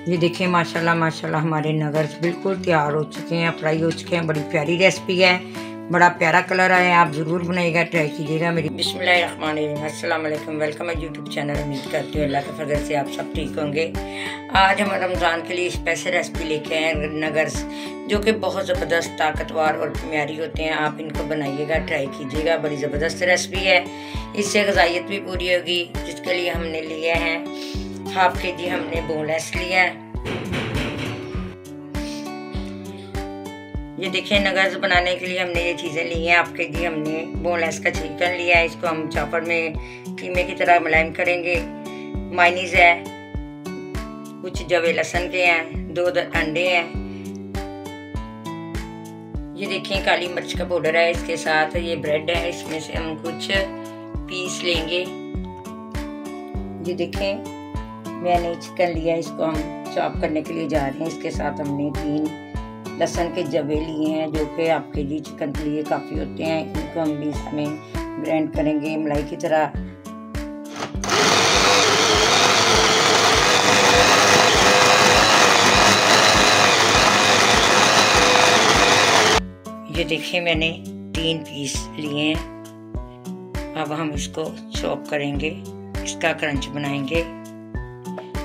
ये देखिए माशाल्लाह माशाल्लाह हमारे नगर्स बिल्कुल तैयार हो चुके हैं, फ्राई हो चुके हैं। बड़ी प्यारी रेसिपी है, बड़ा प्यारा कलर है। आप ज़रूर बनाइएगा, ट्राई कीजिएगा। मेरी बिस्मिल्लाहिर्रहमानिर्रहीम, अस्सलाम वालेकुम, वेलकम है यूट्यूब चैनल। उम्मीद करती हूँ अल्लाह के फजल से आप सब ठीक होंगे। आज हम रमज़ान के लिए स्पेशल रेसिपी लेके आए हैं नगर्स, जो कि बहुत ज़बरदस्त, ताकतवर और प्यारी होते हैं। आप इनको बनाइएगा, ट्राई कीजिएगा। बड़ी ज़बरदस्त रेसिपी है, इससे ग़िज़ाइयत भी पूरी होगी। जिसके लिए हमने लिए हैं हाफ के जी हमने बोनलेस लिया है। ये देखिए नगर्स बनाने के लिए हमने ये चीज़ें ली हैं। हाफ के जी हमने बोनलेस का चिकन लिया है। इसको हम चॉपर में कीमे की तरह मुलायम करेंगे। मायनीज़ है, कुछ जवे लहसुन के हैं, 2 अंडे हैं। ये देखिए काली मिर्च का पाउडर है, इसके साथ ये ब्रेड है। इसमें से हम कुछ पीस लेंगे। ये देखें मैंने चिकन लिया, इसको हम चॉप करने के लिए जा रहे हैं। इसके साथ हमने 3 लहसुन के जवे लिए हैं, जो कि हाफ के जी चिकन के लिए काफ़ी होते हैं। इनको हम भी इसमें ग्राइंड करेंगे मलाई की तरह। ये देखिए मैंने 3 पीस लिए हैं। अब हम इसको चॉप करेंगे, इसका क्रंच बनाएंगे।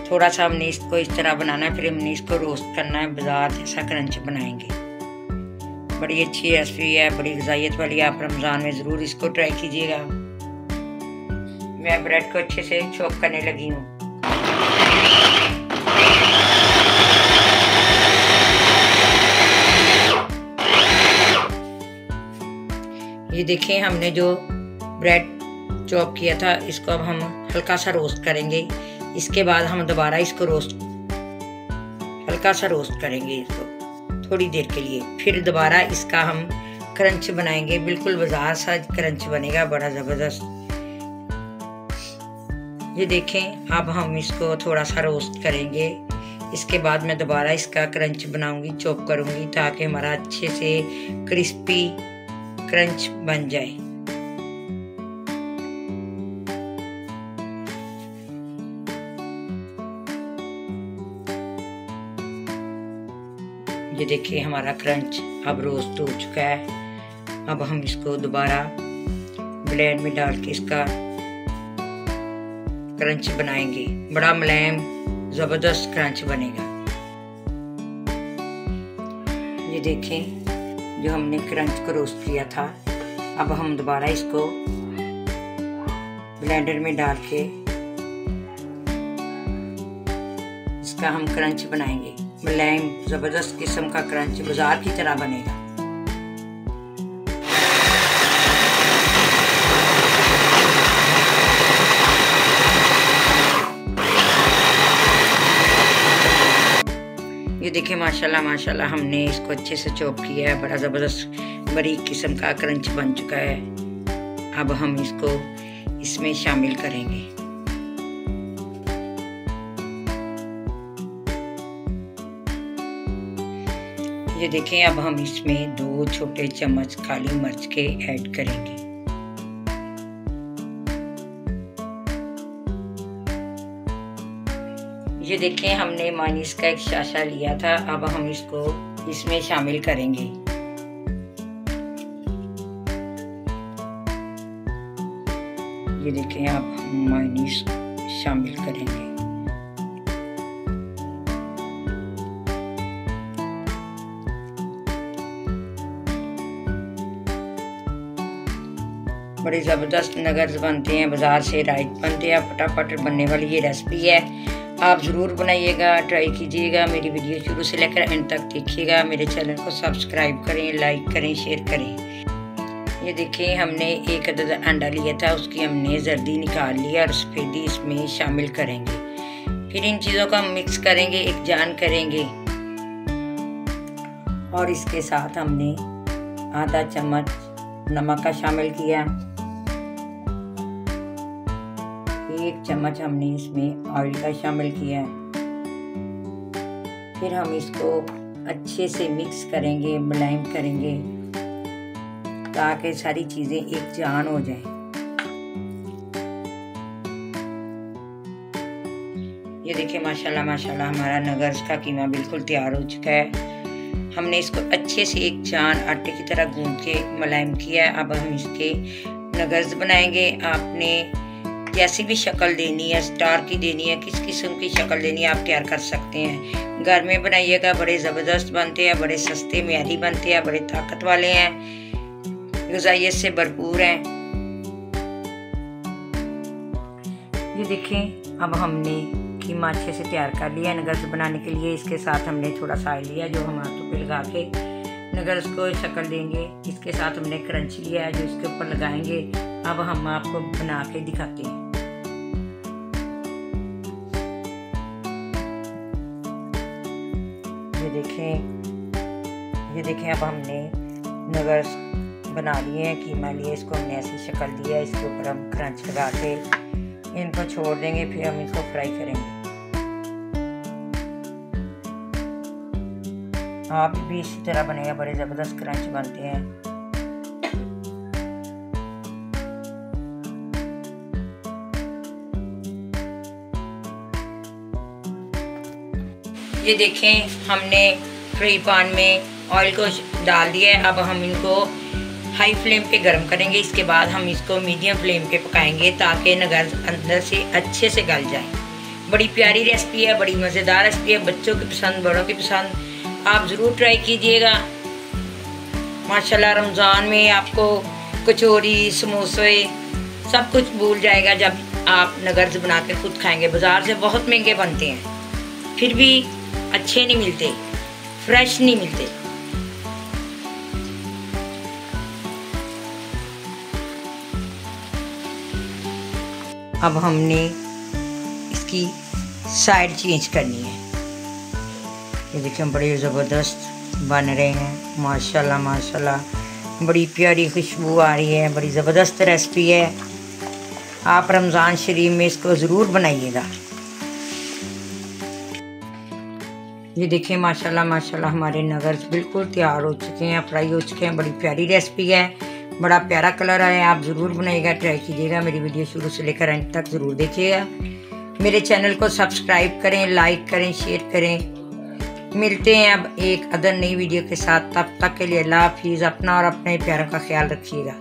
थोड़ा सा हमने इसको इस तरह बनाना है, फिर हमने इसको रोस्ट करना है, बाजार जैसा क्रंच बनाएंगे। बड़ी अच्छी रेसिपी है, बड़ी ग़िज़ाइयत वाली। आप रमज़ान में ज़रूर इसको ट्राई कीजिएगा। मैं ब्रेड को अच्छे से चॉप करने लगी हूँ। ये देखिए हमने जो ब्रेड चॉप किया था, इसको अब हम हल्का सा रोस्ट करेंगे। इसके बाद हम दोबारा इसको हल्का सा रोस्ट करेंगे इसको थोड़ी देर के लिए। फिर दोबारा इसका हम क्रंच बनाएंगे, बिल्कुल बाजार सा क्रंच बनेगा, बड़ा ज़बरदस्त। ये देखें अब हम इसको थोड़ा सा रोस्ट करेंगे। इसके बाद मैं दोबारा इसका क्रंच बनाऊंगी, चॉप करूंगी, ताकि हमारा अच्छे से क्रिस्पी क्रंच बन जाए। ये देखिए हमारा क्रंच अब रोस्ट हो चुका है। अब हम इसको दोबारा ब्लेंड में डाल के इसका क्रंच बनाएंगे। बड़ा मुलायम ज़बरदस्त क्रंच बनेगा। ये देखें जो हमने क्रंच को रोस्ट किया था, अब हम दोबारा इसको ब्लेंडर में डाल के इसका हम क्रंच बनाएंगे। मुलायम ज़बरदस्त किस्म का क्रंच बाजार की तरह बनेगा। ये देखिए माशाल्लाह माशाल्लाह हमने इसको अच्छे से चॉप किया है। बड़ा ज़बरदस्त बारीक किस्म का क्रंच बन चुका है। अब हम इसको इसमें शामिल करेंगे। ये देखें अब हम इसमें 2 छोटे चम्मच काली मिर्च के ऐड करेंगे। ये देखें हमने मानीस का एक शाशा लिया था, अब हम इसको इसमें शामिल करेंगे। ये देखें अब हम मानीस शामिल करेंगे। बड़े ज़बरदस्त नगर्स बनते हैं, बाज़ार से राइट बनते हैं। फटाफट बनने वाली ये रेसिपी है, आप ज़रूर बनाइएगा, ट्राई कीजिएगा। मेरी वीडियो शुरू से लेकर एंड तक देखिएगा। मेरे चैनल को सब्सक्राइब करें, लाइक करें, शेयर करें। ये देखिए हमने 1 अदद अंडा लिया था, उसकी हमने जर्दी निकाल लिया और सफ़ेदी इसमें शामिल करेंगे। फिर इन चीज़ों को हम मिक्स करेंगे, एक जान करेंगे। और इसके साथ हमने आधा चम्मच नमक का शामिल किया। 1 चम्मच हमने इसमें ऑयल का शामिल किया। फिर हम इसको अच्छे से मिक्स करेंगे, मुलायम करेंगे, ताकि सारी चीज़ें एक जान हो जाएं। ये देखिए माशाल्लाह माशाल्लाह हमारा नगर्स का कीमा बिल्कुल तैयार हो चुका है। हमने इसको अच्छे से एक चांद आटे की तरह गूंद के मुलायम किया है। अब हम इसके नगर्स बनाएंगे। आपने जैसी भी शक्ल देनी है, स्टार की देनी है, किस किस्म की शक्ल देनी है, आप तैयार कर सकते हैं। घर में बनाइएगा, बड़े ज़बरदस्त बनते हैं, बड़े सस्ते म्यारी बनते हैं, बड़े ताकत वाले हैं, ग़िज़ाइयत से भरपूर हैं। ये देखें, अब हमने कीमा अच्छे से तैयार कर लिया नगर्स बनाने के लिए। इसके साथ हमने थोड़ा सा ऑयल लिया जो हम हाथों पे लगा के नगर्स को शक्ल देंगे। इसके साथ हमने क्रंच लिया है जो इसके ऊपर लगाएंगे। अब हम आपको बना के दिखाते हैं। ये देखें अब हमने नगर्स बना लिए हैं, कीमा लिए, इसको हमने ऐसी शक्ल दी है। इसके ऊपर हम क्रंच लगा के इनको छोड़ देंगे, फिर हम इसको फ्राई करेंगे। आप भी इसी तरह बनेगा, बड़े ज़बरदस्त क्रंच बनते हैं। ये देखें, हमने फ्राई पैन में ऑयल को डाल दिया है। अब हम इनको हाई फ्लेम पे गरम करेंगे। इसके बाद हम इसको मीडियम फ्लेम पे पकाएंगे ताकि नगर्स अंदर से अच्छे से गल जाए। बड़ी प्यारी रेसिपी है, बड़ी मज़ेदार रेसिपी है, बच्चों की पसंद, बड़ों की पसंद। आप ज़रूर ट्राई कीजिएगा। माशाल्लाह रमज़ान में आपको कचौरी, समोसे सब कुछ भूल जाएगा जब आप नगर्स बना के खुद खाएंगे। बाज़ार से बहुत महंगे बनते हैं, फिर भी अच्छे नहीं मिलते, फ्रेश नहीं मिलते। अब हमने इसकी साइड चेंज करनी है। ये देखिए बड़े ज़बरदस्त बन रहे हैं, माशाल्लाह माशाल्लाह। बड़ी प्यारी खुशबू आ रही है, बड़ी ज़बरदस्त रेसिपी है। आप रमज़ान शरीफ में इसको ज़रूर बनाइएगा। ये देखिए माशाल्लाह माशाल्लाह हमारे नगर्स बिल्कुल तैयार हो चुके हैं, फ्राई हो चुके हैं। बड़ी प्यारी रेसिपी है, बड़ा प्यारा कलर है। आप ज़रूर बनाइएगा, ट्राई कीजिएगा। मेरी वीडियो शुरू से लेकर अंत तक ज़रूर देखिएगा। मेरे चैनल को सब्सक्राइब करें, लाइक करें, शेयर करें। मिलते हैं अब एक अदर नई वीडियो के साथ। तब तक के लिए अल्लाह हाफिज़। अपना और अपने प्यारों का ख्याल रखिएगा।